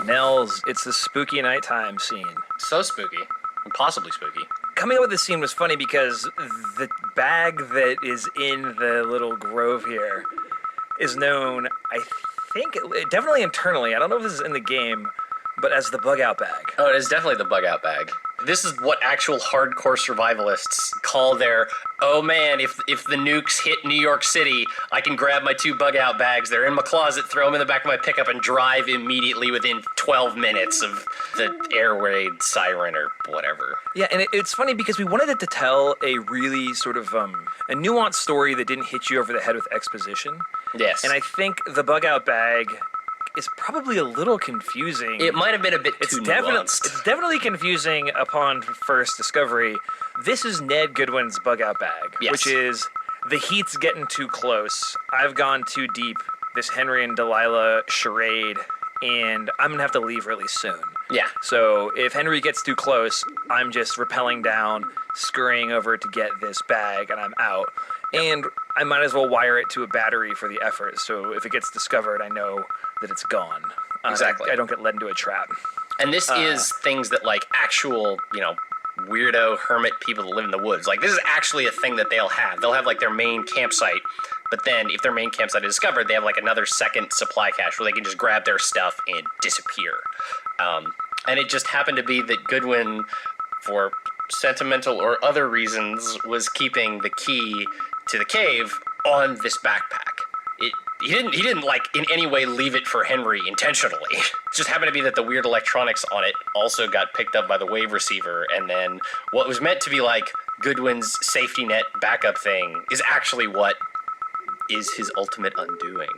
Nels, it's the spooky nighttime scene. So spooky. Impossibly spooky. Coming up with this scene was funny because the bag that is in the little grove here is known, I think, definitely internally, I don't know if this is in the game, but as the bug-out bag. Oh, it is definitely the bug-out bag. This is what actual hardcore survivalists call their, oh man, if the nukes hit New York City, I can grab my 2 bug-out bags. They're in my closet, throw them in the back of my pickup, and drive immediately within 12 minutes of the air raid siren or whatever. Yeah, and it's funny because we wanted it to tell a really sort of a nuanced story that didn't hit you over the head with exposition. Yes. And I think the bug-out bag is probably a little confusing. It might have been a bit too nuanced. It's definitely confusing upon first discovery. This is Ned Goodwin's bug-out bag, yes. Which is, the heat's getting too close. I've gone too deep. This Henry and Delilah charade, and I'm going to have to leave really soon. Yeah. So if Henry gets too close, I'm just rappelling down, scurrying over to get this bag, and I'm out. Yep. And I might as well wire it to a battery for the effort, so if it gets discovered, I know that it's gone. Exactly. I don't get led into a trap. And this is things that, like, actual, weirdo hermit people that live in the woods. Like, this is actually a thing that they'll have. They'll have, like, their main campsite, but then if their main campsite is discovered, they have, like, another second supply cache where they can just grab their stuff and disappear. And it just happened to be that Goodwin, for sentimental or other reasons, was keeping the key to the cave on this backpack. He didn't like in any way leave it for Henry intentionally. It just happened to be that the weird electronics on it also got picked up by the wave receiver, and then what was meant to be like Goodwin's safety net backup thing is actually what is his ultimate undoing.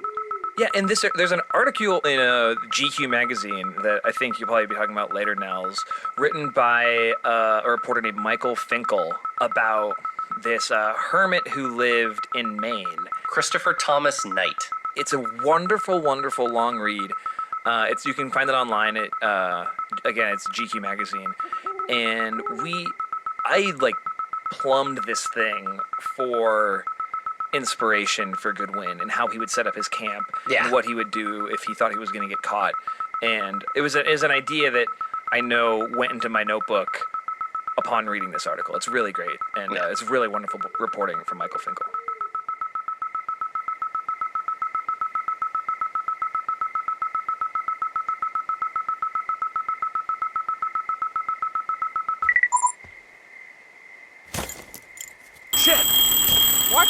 Yeah, and there's an article in a GQ magazine that I think you'll probably be talking about later, Nels, written by a reporter named Michael Finkel about this hermit who lived in Maine. Christopher Thomas Knight. It's a wonderful, wonderful long read. You can find it online. Again, it's GQ magazine, and I plumbed this thing for inspiration for Goodwin and how he would set up his camp, yeah, and what he would do if he thought he was going to get caught. And it was an idea that I know went into my notebook upon reading this article. It's really great, and it's really wonderful reporting from Michael Finkel. Shit! What?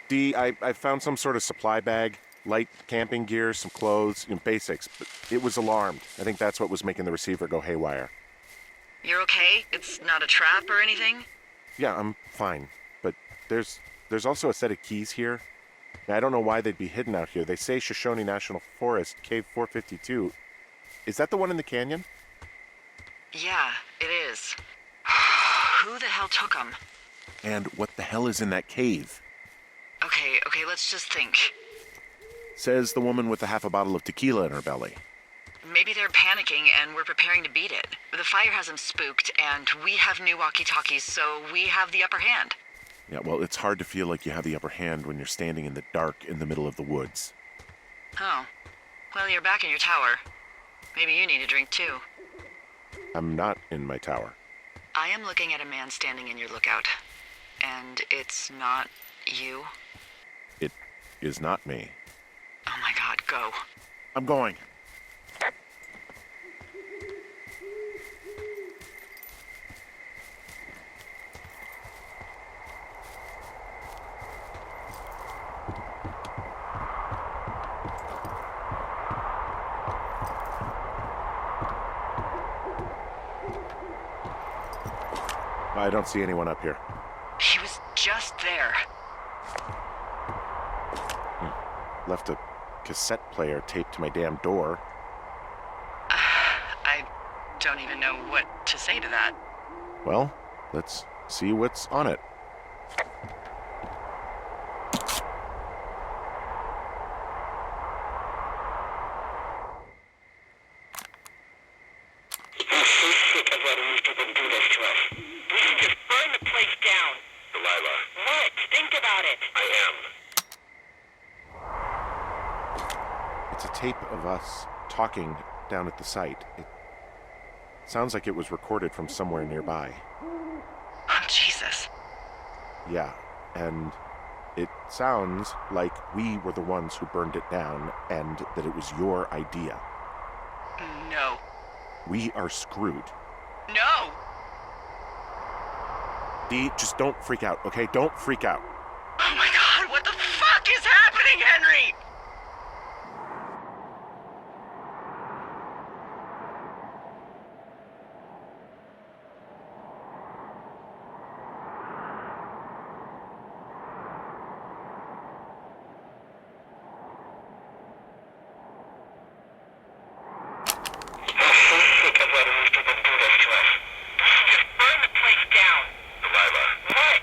D, I found some sort of supply bag, light camping gear, some clothes, basics, but it was alarmed. I think that's what was making the receiver go haywire. You're okay? It's not a trap or anything? Yeah, I'm fine, but there's also a set of keys here. Now, I don't know why they'd be hidden out here. They say Shoshone National Forest, Cave 452. Is that the one in the canyon? Yeah, it is. Who the hell took them? And what the hell is in that cave? Okay, let's just think. Says the woman with a half a bottle of tequila in her belly. Maybe they're panicking and we're preparing to beat it. The fire has them spooked, and we have new walkie-talkies, so we have the upper hand. Yeah, well, it's hard to feel like you have the upper hand when you're standing in the dark in the middle of the woods. Oh. Well, you're back in your tower. Maybe you need a drink, too. I'm not in my tower. I am looking at a man standing in your lookout. And it's not you? It is not me. Oh my God, go. I'm going. I don't see anyone up here. He was just there. Left a cassette player taped to my damn door. I don't even know what to say to that. Well, let's see what's on it. I'm so sick of letting these people do this to us. We should just burn the place down. Delilah, What? Think about it. I am. It's a tape of us talking down at the site. It sounds like it was recorded from somewhere nearby. Oh, Jesus. Yeah, and it sounds like we were the ones who burned it down and that it was your idea. No. We are screwed. No! Dee, just don't freak out, okay? Don't freak out. Oh my god, what the fuck is happening, Henry? I'm so sick of letting these people do this to us. We should just burn the place down. Delilah, What?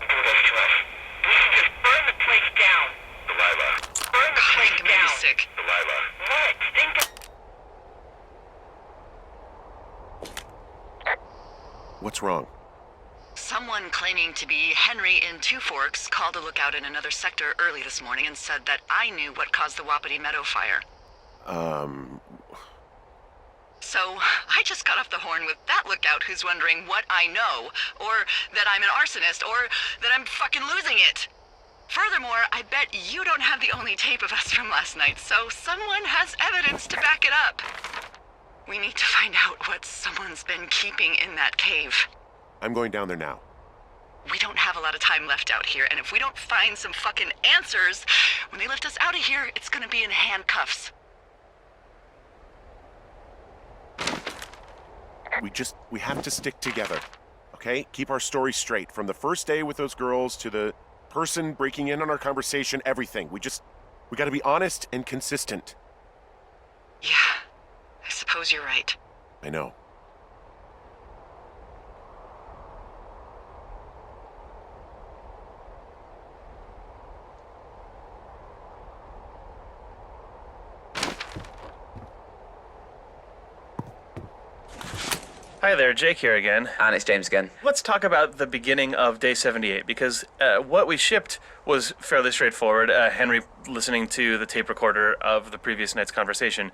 Do this to us. We should just burn the place down. Delilah, Burn the God, I place think I'm gonna down. be sick. Delilah. What? Think of... What's wrong? Someone claiming to be Henry in Two Forks called a lookout in another sector early this morning and said that I knew what caused the Wapiti Meadow fire. So I just got off the horn with that lookout who's wondering what I know, or that I'm an arsonist, or that I'm fucking losing it. Furthermore, I bet you don't have the only tape of us from last night, so someone has evidence to back it up. We need to find out what someone's been keeping in that cave. I'm going down there now. We don't have a lot of time left out here, and if we don't find some fucking answers, when they lift us out of here, it's gonna be in handcuffs. We have to stick together, okay? Keep our story straight. From the first day with those girls to the person breaking in on our conversation, everything. We gotta be honest and consistent. Yeah, I suppose you're right. I know. Hi there, Jake here again. And it's James again. Let's talk about the beginning of day 78, because what we shipped was fairly straightforward. Henry listening to the tape recorder of the previous night's conversation.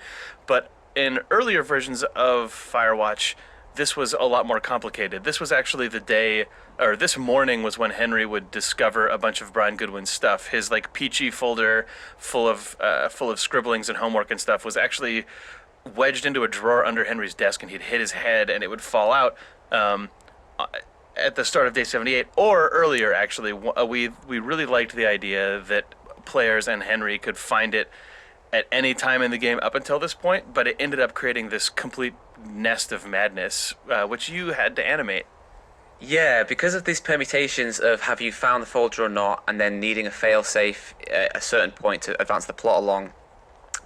But in earlier versions of Firewatch, this was a lot more complicated. This was actually the day, or this morning was when Henry would discover a bunch of Brian Goodwin's stuff. His like peachy folder full of scribblings and homework and stuff was actually wedged into a drawer under Henry's desk, and he'd hit his head and it would fall out at the start of day 78 or earlier. Actually, we really liked the idea that players and Henry could find it at any time in the game up until this point, but it ended up creating this complete nest of madness, which you had to animate. Yeah, because of these permutations of have you found the folder or not, and then needing a failsafe at a certain point to advance the plot along,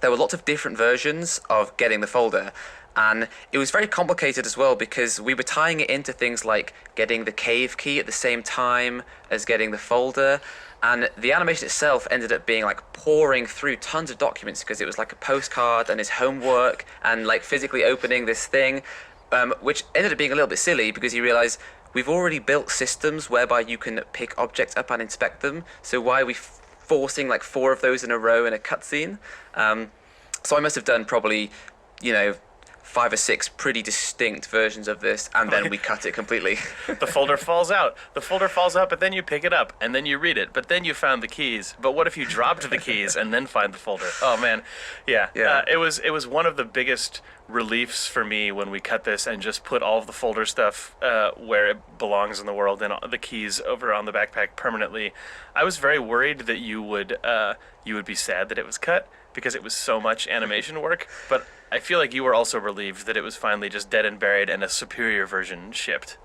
there were lots of different versions of getting the folder, and it was very complicated as well because we were tying it into things like getting the cave key at the same time as getting the folder, and the animation itself ended up being like pouring through tons of documents because it was like a postcard and his homework and like physically opening this thing, which ended up being a little bit silly because he realized we've already built systems whereby you can pick objects up and inspect them, so why are we forcing like 4 of those in a row in a cutscene? So I must have done probably, 5 or 6 pretty distinct versions of this, and then we cut it completely. The folder falls out. The folder falls out, but then you pick it up, and then you read it, but then you found the keys. But what if you dropped the keys and then find the folder? Oh, man. Yeah. It was one of the biggest reliefs for me when we cut this and just put all of the folder stuff where it belongs in the world and the keys over on the backpack permanently. I was very worried that you would be sad that it was cut because it was so much animation work, but I feel like you were also relieved that it was finally just dead and buried and a superior version shipped.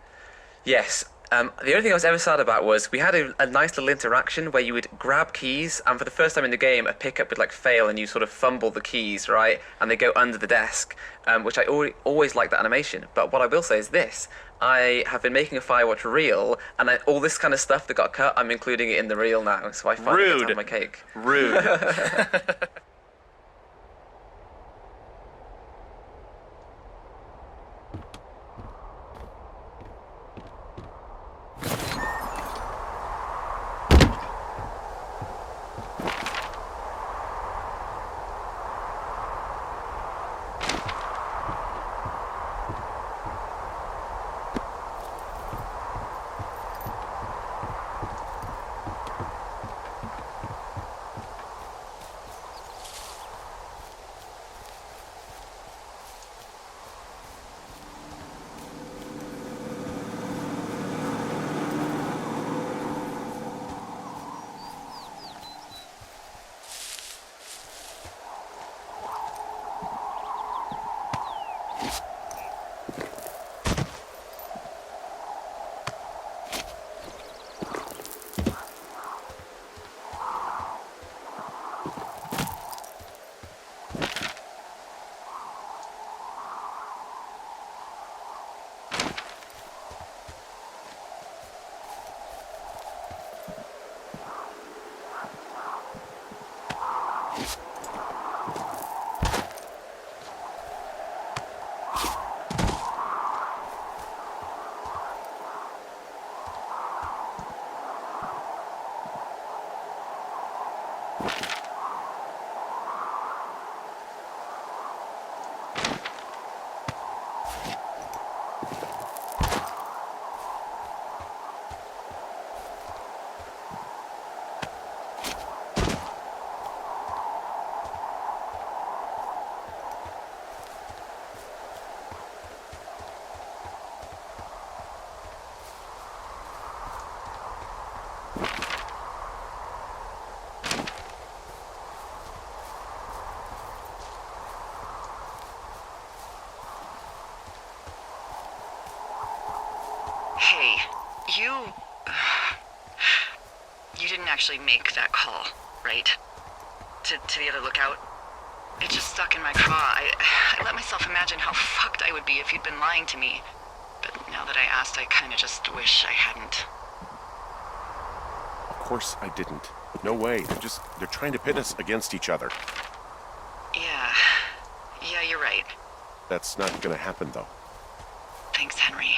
Yes, The only thing I was ever sad about was we had a nice little interaction where you would grab keys, and for the first time in the game, a pickup would like fail, and you sort of fumble the keys, right? And they go under the desk, which I always liked that animation. But what I will say is this: I have been making a Firewatch reel, and all this kind of stuff that got cut, I'm including it in the reel now. So I finally get to Rude. have my cake. Rude. Hey, you didn't actually make that call, right? To the other lookout? It just stuck in my craw. I let myself imagine how fucked I would be if you'd been lying to me. But now that I asked, I kinda just wish I hadn't. Of course I didn't. No way. They're trying to pit us against each other. Yeah, you're right. That's not gonna happen, though. Thanks, Henry.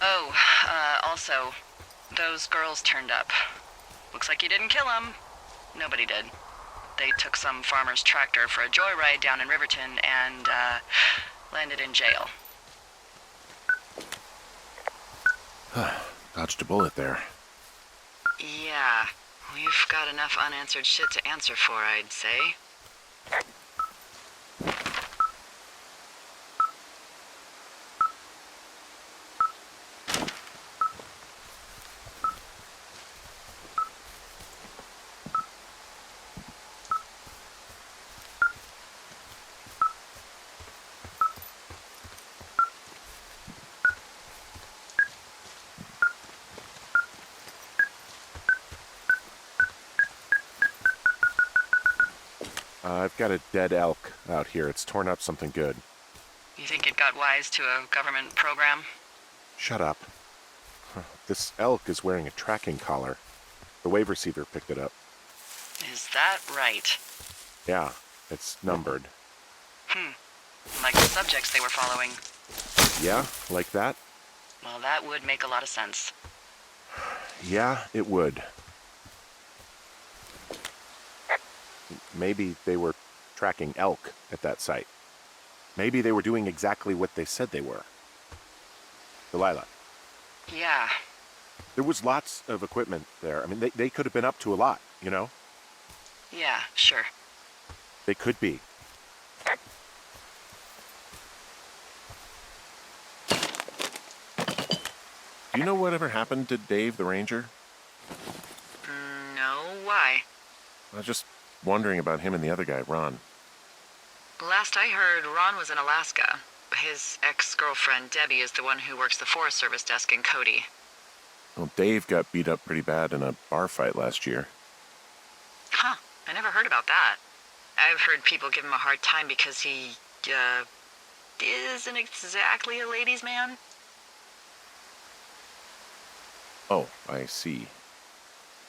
Oh, also, those girls turned up. Looks like you didn't kill them. Nobody did. They took some farmer's tractor for a joyride down in Riverton and, landed in jail. Dodged a bullet there. Yeah, we've got enough unanswered shit to answer for, I'd say. I've got a dead elk out here. It's torn up something good. You think it got wise to a government program? Shut up. This elk is wearing a tracking collar. The wave receiver picked it up. Is that right? Yeah, it's numbered. Like the subjects they were following. Yeah, like that? Well, that would make a lot of sense. Yeah, it would. Maybe they were tracking elk at that site. Maybe they were doing exactly what they said they were. Delilah, Yeah. there was lots of equipment there. I mean, they could have been up to a lot, you know? Yeah, sure. They could be. Do you know whatever happened to Dave the Ranger? No, why? I was just wondering about him and the other guy, Ron. Last I heard, Ron was in Alaska. His ex-girlfriend, Debbie, is the one who works the Forest Service desk in Cody. Well, Dave got beat up pretty bad in a bar fight last year. Huh, I never heard about that. I've heard people give him a hard time because he, isn't exactly a ladies' man. Oh, I see.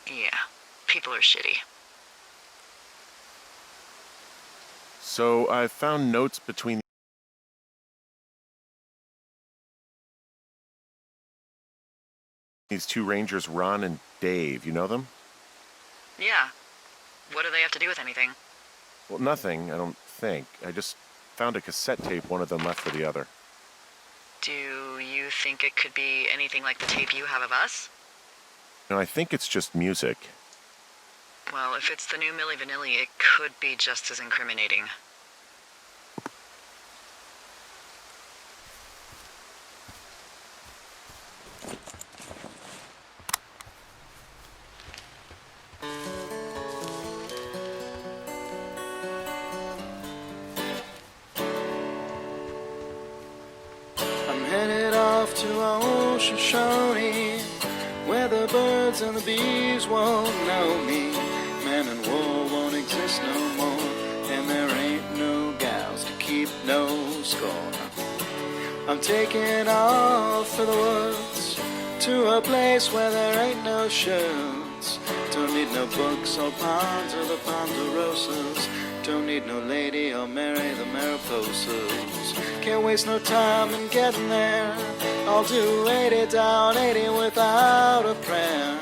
Yeah, people are shitty. So I found notes between these two rangers, Ron and Dave. You know them? Yeah. What do they have to do with anything? Well, nothing, I don't think. I just found a cassette tape one of them left for the other. Do you think it could be anything like the tape you have of us? No, I think it's just music. Well, if it's the new Milli Vanilli, it could be just as incriminating. I'm headed off to Shoshone, where the birds and the bees won't know me. Man and war won't exist no more, and there ain't no gals to keep no score. I'm taking off for the woods, to a place where there ain't no shirts. Don't need no books or ponds or the ponderosas. Don't need no lady or marry the Mariposas. Can't waste no time in getting there. I'll do 80 down 80 without a prayer.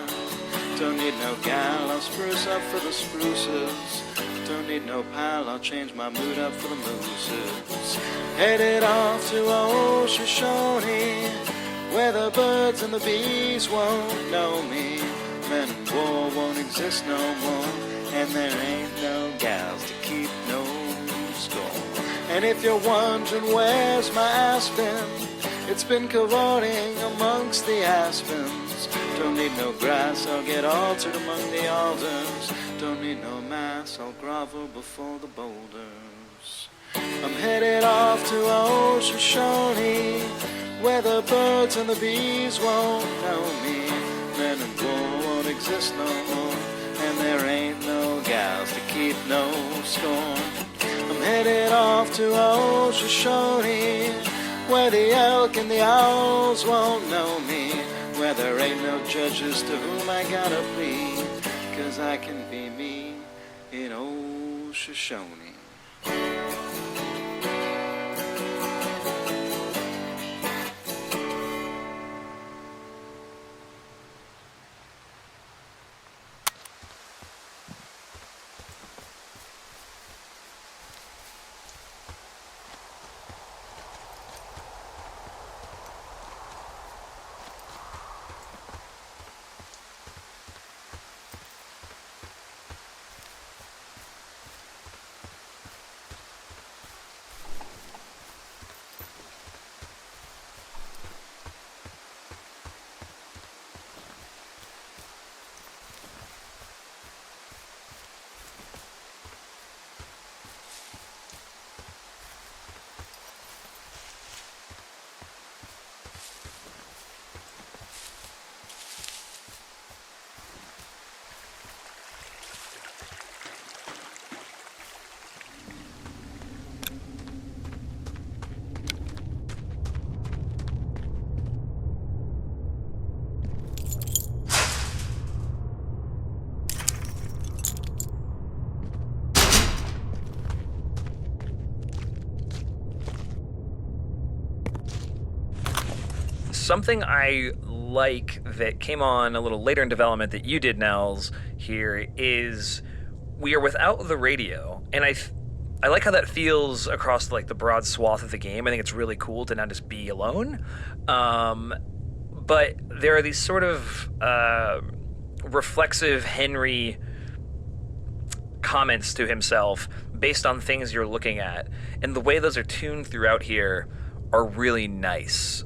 Don't need no gal, I'll spruce up for the spruces. Don't need no pal, I'll change my mood up for the mooses. Headed off to Shoshone, where the birds and the bees won't know me. Men and war won't exist no more, and there ain't no gals to keep no score. And if you're wondering where's my aspen, it's been cavorting amongst the aspens. Don't need no grass, I'll get altered among the alders. Don't need no mass, I'll grovel before the boulders. I'm headed off to Shoshone, where the birds and the bees won't know me. Men and war won't exist no more, and there ain't no gals to keep no score. I'm headed off to Shoshone, where the elk and the owls won't know me, where there ain't no judges to whom I gotta plead, 'cause I can be me in old Shoshone. something I like that came on a little later in development that you did, Nels, here is we are without the radio, and I like how that feels across like the broad swath of the game. I think it's really cool to not just be alone. But there are these sort of reflexive Henry comments to himself based on things you're looking at, and the way those are tuned throughout here are really nice.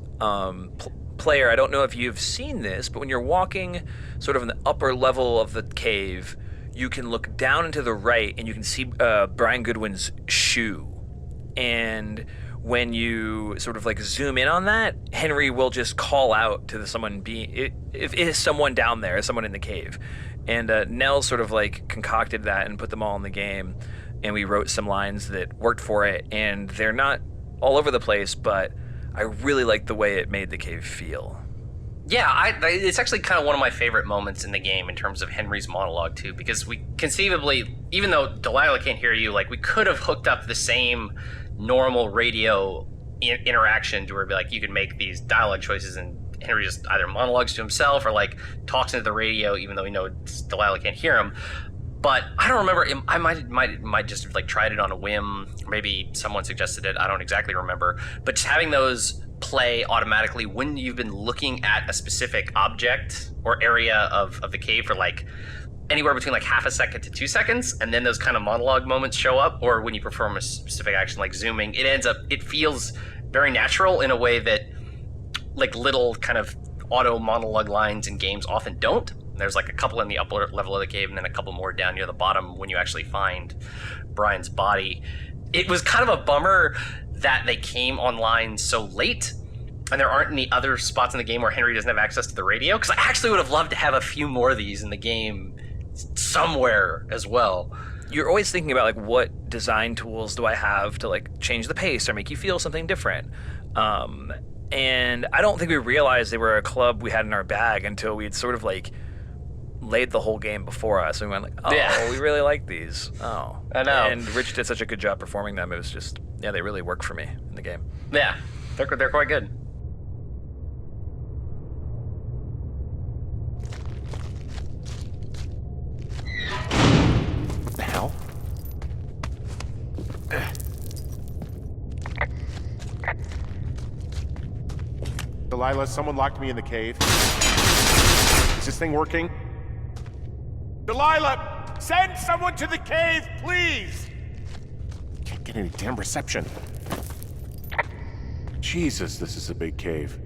Player, I don't know if you've seen this, but when you're walking sort of in the upper level of the cave, you can look down and to the right and you can see Brian Goodwin's shoe. And when you sort of like zoom in on that, Henry will just call out to someone if it is someone down there, someone in the cave. And Nell sort of like concocted that and put them all in the game, and we wrote some lines that worked for it, and they're not all over the place, but I really like the way it made the cave feel. Yeah, it's actually kind of one of my favorite moments in the game in terms of Henry's monologue too, because we conceivably, even though Delilah can't hear you, like we could have hooked up the same normal radio interaction to where it'd be like you can make these dialogue choices and Henry just either monologues to himself or like talks into the radio, even though we know Delilah can't hear him. But I don't remember. I might just have like tried it on a whim. Maybe someone suggested it. I don't exactly remember. But just having those play automatically when you've been looking at a specific object or area of the cave for like anywhere between like half a second to 2 seconds, and then those kind of monologue moments show up, or when you perform a specific action like zooming, it feels very natural in a way that like little kind of auto monologue lines in games often don't. There's like a couple in the upper level of the cave and then a couple more down near the bottom when you actually find Brian's body. It was kind of a bummer that they came online so late and there aren't any other spots in the game where Henry doesn't have access to the radio, because I actually would have loved to have a few more of these in the game somewhere as well. You're always thinking about like what design tools do I have to like change the pace or make you feel something different. And I don't think we realized they were a club we had in our bag until we had sort of like laid the whole game before us, and we went like, oh, yeah, we really like these. Oh, I know. And Rich did such a good job performing them. It was just, yeah, they really work for me in the game. Yeah, they're quite good. What the hell? Delilah, someone locked me in the cave. Is this thing working? Delilah, send someone to the cave, please! Can't get any damn reception. Jesus, this is a big cave.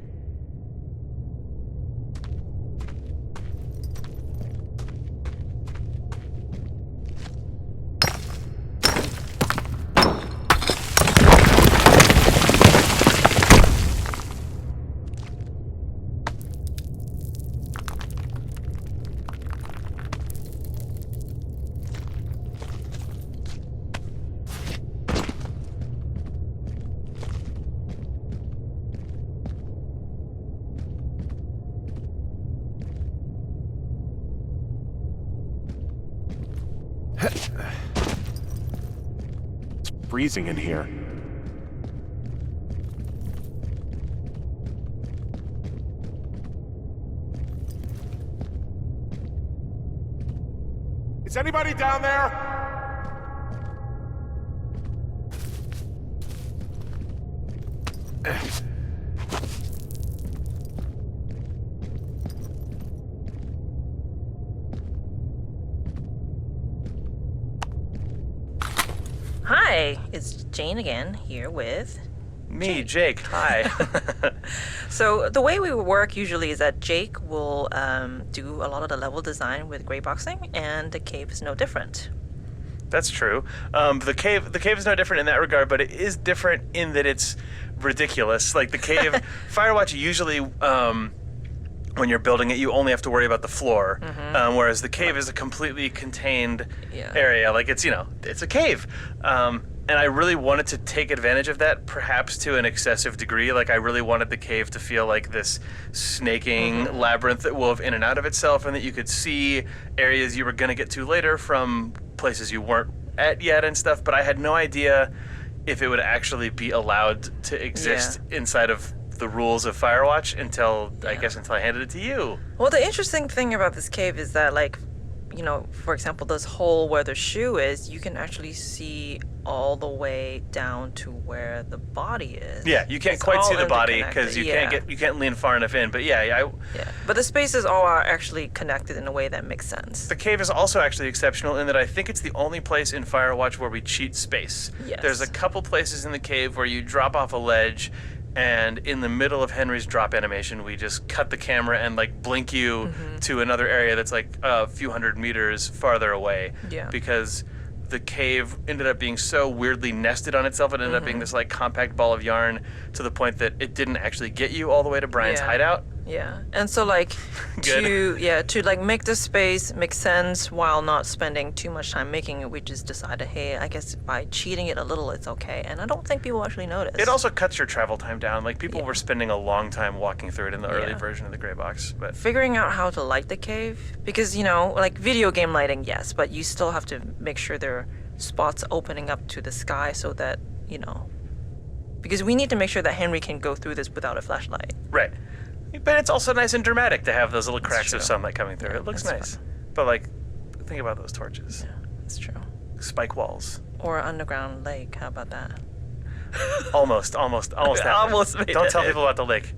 It's freezing in here. Is anybody down there? Hi, it's Jane again, here with... Me, Jake, hi. So the way we work usually is that Jake will do a lot of the level design with gray boxing, and the cave is no different. That's true. The cave is no different in that regard, but it is different in that it's ridiculous. Like the cave, Firewatch usually, when you're building it, you only have to worry about the floor, whereas the cave is a completely contained area. Like it's a cave. And I really wanted to take advantage of that, perhaps to an excessive degree. Like I really wanted the cave to feel like this snaking labyrinth that wove in and out of itself, and that you could see areas you were going to get to later from places you weren't at yet and stuff. But I had no idea if it would actually be allowed to exist inside of the rules of Firewatch until I handed it to you. Well, the interesting thing about this cave is that, like, you know, for example, this hole where the shoe is, you can actually see all the way down to where the body is. Yeah, you can't It's quite all see the body because interconnected. you can't lean far enough in. But yeah, But the spaces all are actually connected in a way that makes sense. the cave is also actually exceptional in that I think it's the only place in Firewatch where we cheat space. Yes. There's a couple places in the cave where you drop off a ledge, and in the middle of Henry's drop animation, we just cut the camera and like blink you to another area that's like a few hundred meters farther away. Yeah. Because the cave ended up being so weirdly nested on itself, it ended up being this like compact ball of yarn to the point that it didn't actually get you all the way to Brian's hideout. Yeah, and so like to like make the space make sense while not spending too much time making it, we just decided, hey, I guess by cheating it a little, it's okay. And I don't think people actually notice. It also cuts your travel time down. Like people were spending a long time walking through it in the early version of the gray box. But figuring out how to light the cave, because, you know, like video game lighting, yes, but you still have to make sure there are spots opening up to the sky so that, you know, because we need to make sure that Henry can go through this without a flashlight. right. But it's also nice and dramatic to have those little cracks of sunlight coming through. Yeah, It looks that's nice. But like, think about those torches. Yeah, that's true. Spike walls. Or underground lake, how about that? Almost happened. Almost made Don't it. tell people about the lake.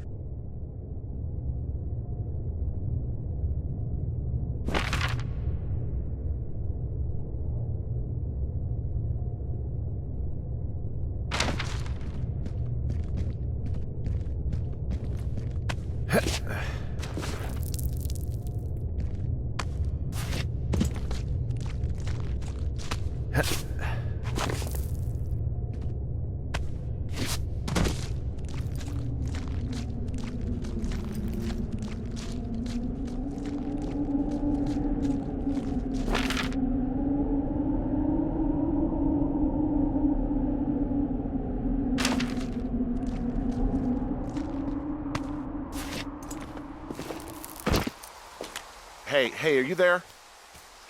Hey, are you there?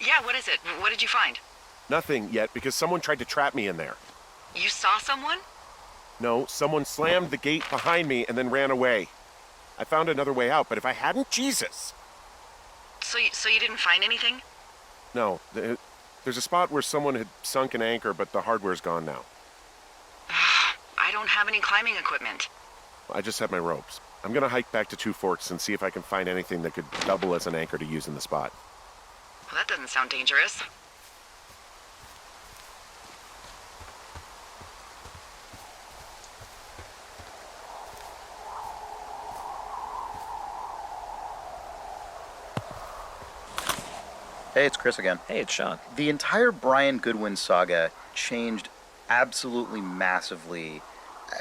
Yeah, what is it? What did you find? Nothing yet, because someone tried to trap me in there. You saw someone? No, someone slammed the gate behind me and then ran away. I found another way out, but if I hadn't, Jesus! So you didn't find anything? No, there's a spot where someone had sunk an anchor, but the hardware's gone now. I don't have any climbing equipment. I just have my ropes. I'm gonna hike back to Two Forks and see if I can find anything that could double as an anchor to use in the spot. Well, that doesn't sound dangerous. Hey, it's Chris again. Hey, it's Sean. The entire Brian Goodwin saga changed absolutely massively,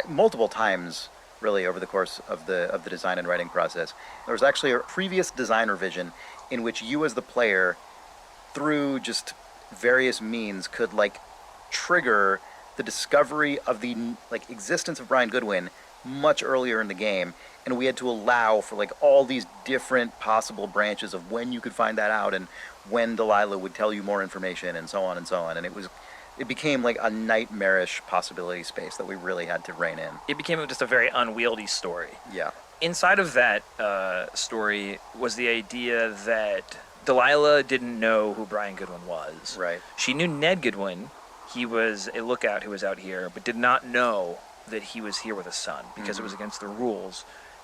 multiple times, really, over the course of the design and writing process. There was actually a previous design revision in which you, as the player, through just various means, could trigger the discovery of the existence of Brian Goodwin much earlier in the game, and we had to allow for all these different possible branches of when you could find that out and when Delilah would tell you more information and so on and so on. And it became a nightmarish possibility space that we really had to rein in. It became just a very unwieldy story. Yeah. Inside of that story was the idea that Delilah didn't know who Brian Goodwin was. Right. She knew Ned Goodwin. He was a lookout who was out here, but did not know that he was here with a son because it was against the rules,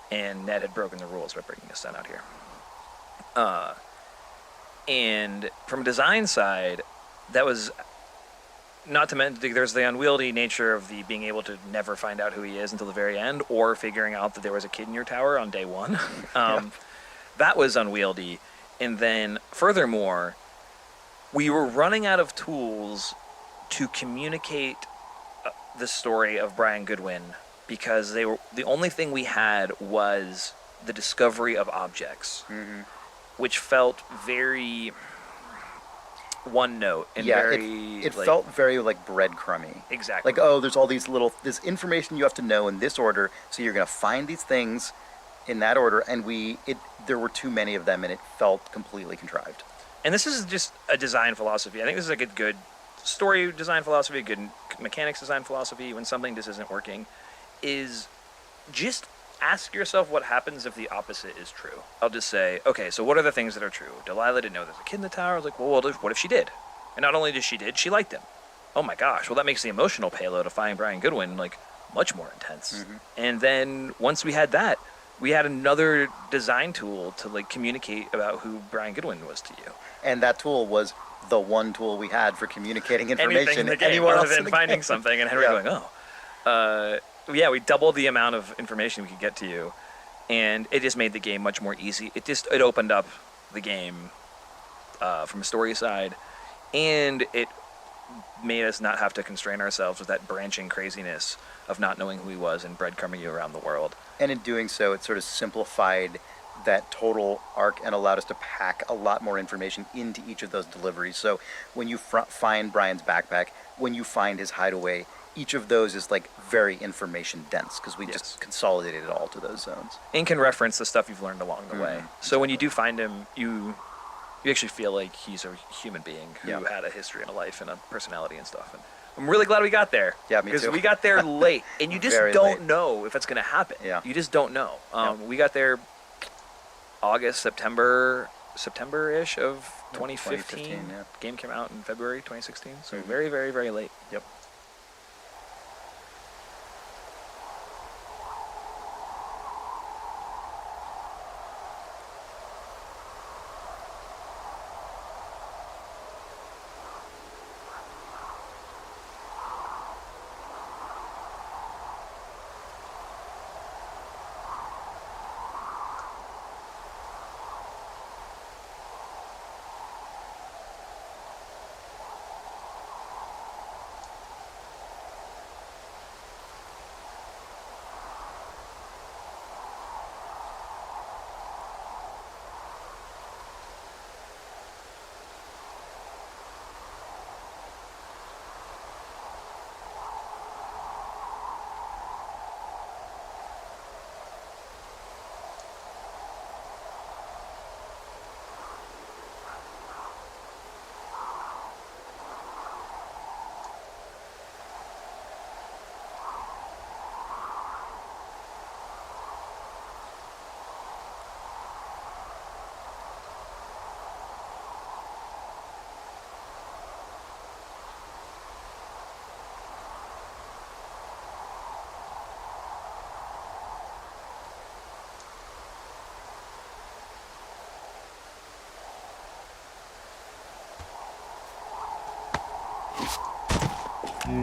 and Ned had broken the rules by bringing his son out here. And from a design side, that was not to mention there's the unwieldy nature of the being able to never find out who he is until the very end, or figuring out that there was a kid in your tower on day one. That was unwieldy. And then furthermore, we were running out of tools to communicate the story of Brian Goodwin, because they were the only thing we had was the discovery of objects, which felt very one note and very it felt very breadcrumby. Exactly. There's all this information you have to know in this order, so you're gonna find these things in that order, and there were too many of them, and it felt completely contrived. And this is just a design philosophy. I think this is a good story design philosophy, a good mechanics design philosophy. When something just isn't working, is just ask yourself what happens if the opposite is true. I'll just say, okay, so what are the things that are true? Delilah didn't know there's a kid in the tower. I was like, well, what if she did? And not only did, she liked him. Oh my gosh, well, that makes the emotional payload of finding Brian Goodwin, like, much more intense. Mm-hmm. And then once we had that, we had another design tool to, like, communicate about who Brian Goodwin was to you. And that tool was the one tool we had for communicating information Anything in the game, anywhere other else than in the finding game. something, and Henry going, oh. Yeah, we doubled the amount of information we could get to you, and it just made the game much more easy. It opened up the game from a story side, and it made us not have to constrain ourselves with that branching craziness of not knowing who he was and breadcrumbing you around the world. And in doing so, it sort of simplified that total arc and allowed us to pack a lot more information into each of those deliveries. So when you find Brian's backpack, when you find his hideaway, each of those is like very information dense because we just consolidated it all to those zones. And can reference the stuff you've learned along the way. So when you do find him, you actually feel like he's a human being who had a history and a life and a personality and stuff. And I'm really glad we got there. Yeah, me too. Because we got there late, and you just don't know if it's going to happen. Yeah. You just don't know. We got there August, September-ish of 2015. Yeah. Game came out in February 2016, so very, very, very late. Yep.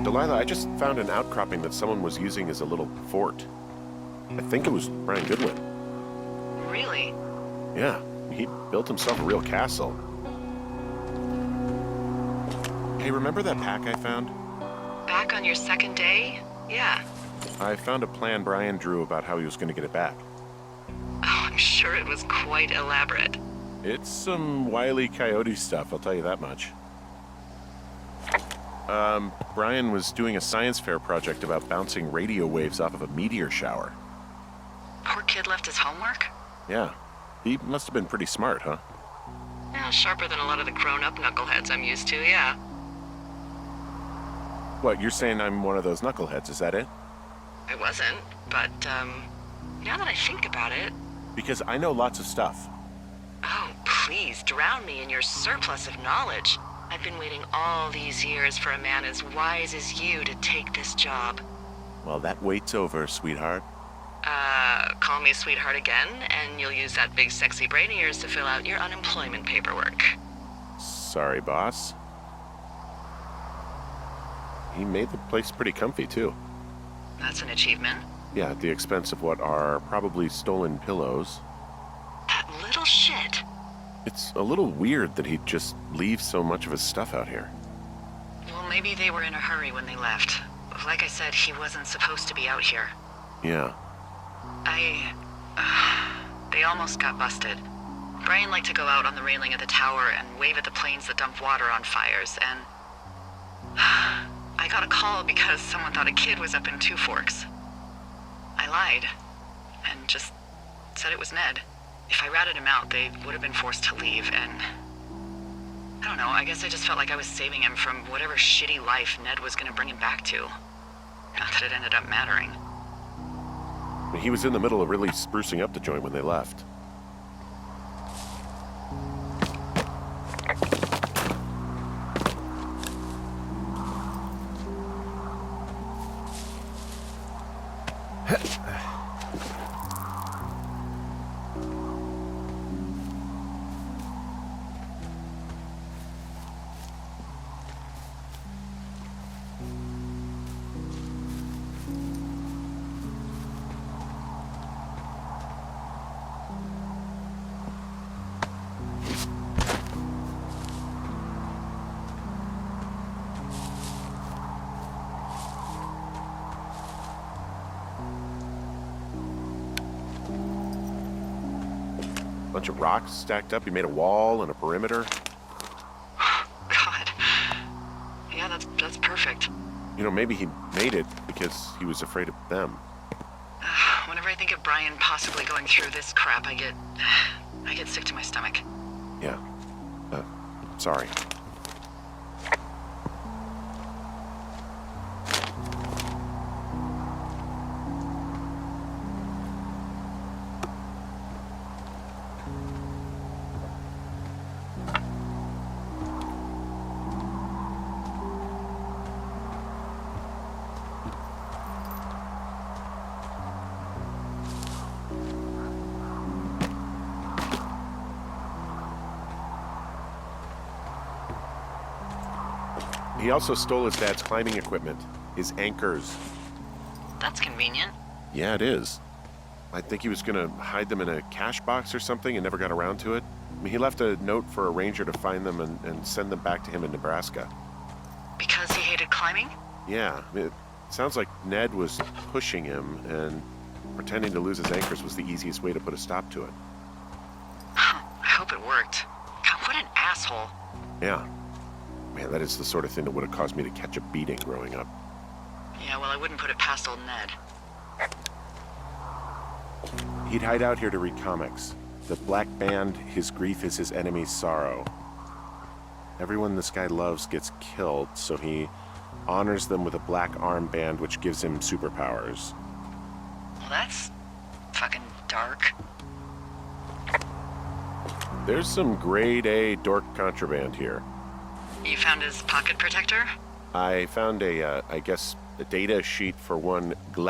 Delilah, I just found an outcropping that someone was using as a little fort. I think it was Brian Goodwin. Really? Yeah, he built himself a real castle. Hey, remember that pack I found? Back on your second day? Yeah. I found a plan Brian drew about how he was going to get it back. Oh, I'm sure it was quite elaborate. It's some Wile E. Coyote stuff, I'll tell you that much. Brian was doing a science fair project about bouncing radio waves off of a meteor shower. Poor kid left his homework? Yeah, he must have been pretty smart, huh? Yeah, sharper than a lot of the grown-up knuckleheads I'm used to, yeah. What, you're saying I'm one of those knuckleheads, is that it? I wasn't, but, now that I think about it... Because I know lots of stuff. Oh, please, drown me in your surplus of knowledge. I've been waiting all these years for a man as wise as you to take this job. Well, that wait's over, sweetheart. Call me sweetheart again, and you'll use that big sexy brain of yours to fill out your unemployment paperwork. Sorry, boss. He made the place pretty comfy, too. That's an achievement. Yeah, at the expense of what are probably stolen pillows. That little shit. It's a little weird that he'd just leave so much of his stuff out here. Well, maybe they were in a hurry when they left. Like I said, he wasn't supposed to be out here. Yeah. They almost got busted. Brian liked to go out on the railing of the tower and wave at the planes that dump water on fires, and... I got a call because someone thought a kid was up in Two Forks. I lied, and just said it was Ned. If I ratted him out, they would have been forced to leave, and... I don't know, I guess I just felt like I was saving him from whatever shitty life Ned was gonna bring him back to. Not that it ended up mattering. He was in the middle of really sprucing up the joint when they left. Bunch of rocks stacked up. He made a wall and a perimeter. God. Yeah, that's perfect. You know, maybe he made it because he was afraid of them. Whenever I think of Brian possibly going through this crap, I get sick to my stomach. Yeah. Sorry. He also stole his dad's climbing equipment, his anchors. That's convenient. Yeah, it is. I think he was gonna hide them in a cash box or something and never got around to it. I mean, he left a note for a ranger to find them and send them back to him in Nebraska. Because he hated climbing? Yeah, I mean, it sounds like Ned was pushing him, and pretending to lose his anchors was the easiest way to put a stop to it. I hope it worked. God, what an asshole. Yeah. Man, that is the sort of thing that would have caused me to catch a beating growing up. Yeah, well, I wouldn't put it past old Ned. He'd hide out here to read comics. The Black Band, his grief is his enemy's sorrow. Everyone this guy loves gets killed, so he honors them with a black armband which gives him superpowers. Well, that's fucking dark. There's some grade A dork contraband here. You found his pocket protector? I found a data sheet for one